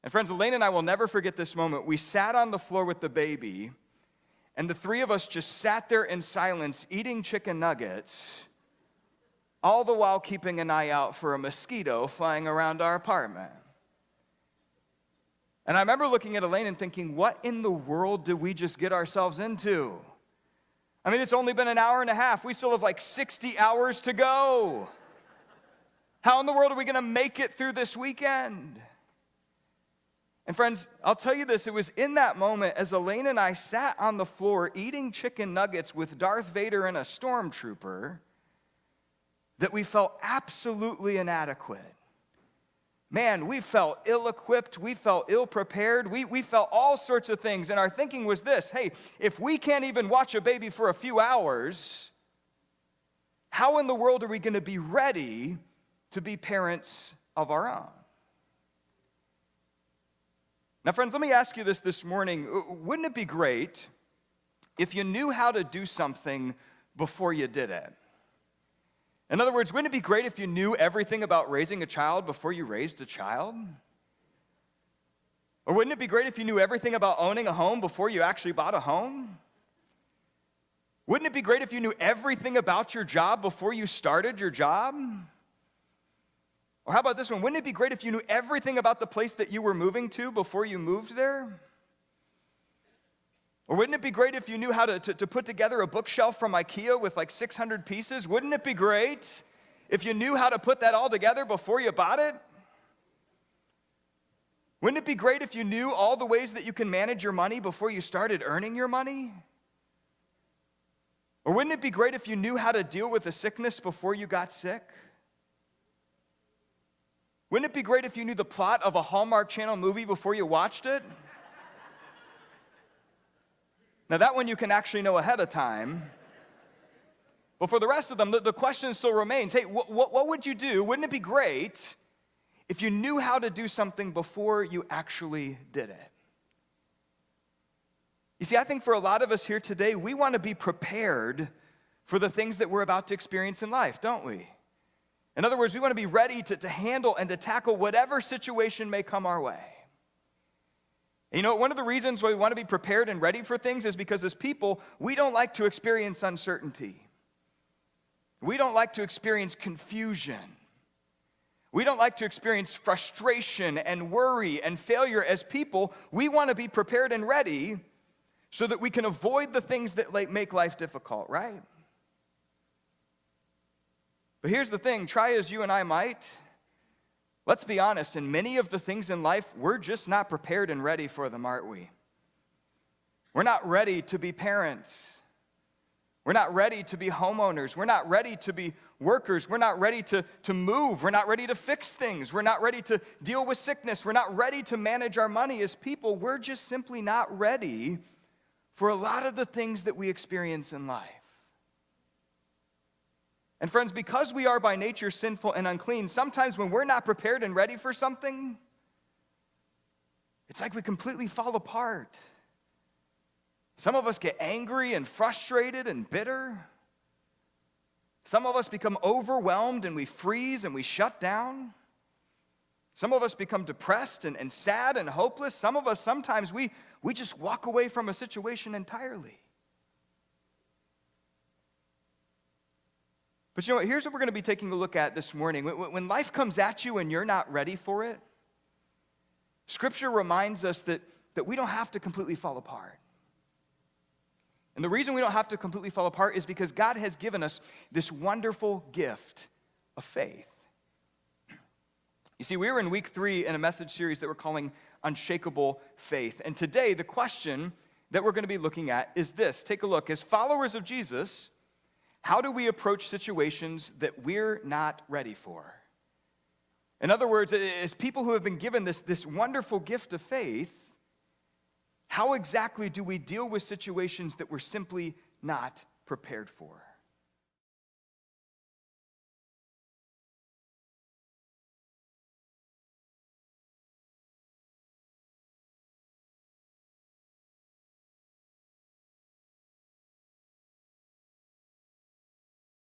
And friends, Elaine and I will never forget this moment. We sat on the floor with the baby, and the three of us just sat there in silence eating chicken nuggets, all the while keeping an eye out for a mosquito flying around our apartment. And I remember looking at Elaine and thinking, what in the world did we just get ourselves into? I mean, it's only been an hour and a half. We still have like 60 hours to go. How in the world are we going to make it through this weekend? And friends, I'll tell you this, it was in that moment as Elaine and I sat on the floor eating chicken nuggets with Darth Vader and a stormtrooper that we felt absolutely inadequate. Man, we felt ill-equipped, we felt ill-prepared, we felt all sorts of things, and our thinking was this: hey, if we can't even watch a baby for a few hours, how in the world are we going to be ready to be parents of our own? Now, friends, let me ask you this morning. Wouldn't it be great if you knew how to do something before you did it? In other words, wouldn't it be great if you knew everything about raising a child before you raised a child? Or wouldn't it be great if you knew everything about owning a home before you actually bought a home? Wouldn't it be great if you knew everything about your job before you started your job? Or how about this one? Wouldn't it be great if you knew everything about the place that you were moving to before you moved there? Or wouldn't it be great if you knew how to put together a bookshelf from IKEA with like 600 pieces? Wouldn't it be great if you knew how to put that all together before you bought it? Wouldn't it be great if you knew all the ways that you can manage your money before you started earning your money? Or wouldn't it be great if you knew how to deal with a sickness before you got sick? Wouldn't it be great if you knew the plot of a Hallmark Channel movie before you watched it? Now, that one you can actually know ahead of time. But for the rest of them, the question still remains, hey, what would you do? Wouldn't it be great if you knew how to do something before you actually did it? You see, I think for a lot of us here today, we want to be prepared for the things that we're about to experience in life, don't we? In other words, we want to be ready to handle and to tackle whatever situation may come our way. And you know, one of the reasons why we want to be prepared and ready for things is because as people, we don't like to experience uncertainty. We don't like to experience confusion. We don't like to experience frustration and worry and failure. As people, we want to be prepared and ready so that we can avoid the things that make life difficult, right? But here's the thing, try as you and I might, let's be honest, in many of the things in life, we're just not prepared and ready for them, aren't we? We're not ready to be parents. We're not ready to be homeowners. We're not ready to be workers. We're not ready to move. We're not ready to fix things. We're not ready to deal with sickness. We're not ready to manage our money. As people, we're just simply not ready for a lot of the things that we experience in life. And friends, because we are by nature sinful and unclean, sometimes when we're not prepared and ready for something, it's like we completely fall apart. Some of us get angry and frustrated and bitter. Some of us become overwhelmed and we freeze and we shut down. Some of us become depressed and sad and hopeless. Some of us, sometimes we just walk away from a situation entirely. But you know what? Here's what we're going to be taking a look at this morning. When life comes at you and you're not ready for it, Scripture reminds us that we don't have to completely fall apart. And the reason we don't have to completely fall apart is because God has given us this wonderful gift of faith. You see, we were in week 3 in a message series that we're calling Unshakable Faith. And today, the question that we're going to be looking at is this. Take a look. As followers of Jesus, how do we approach situations that we're not ready for? In other words, as people who have been given this wonderful gift of faith, how exactly do we deal with situations that we're simply not prepared for?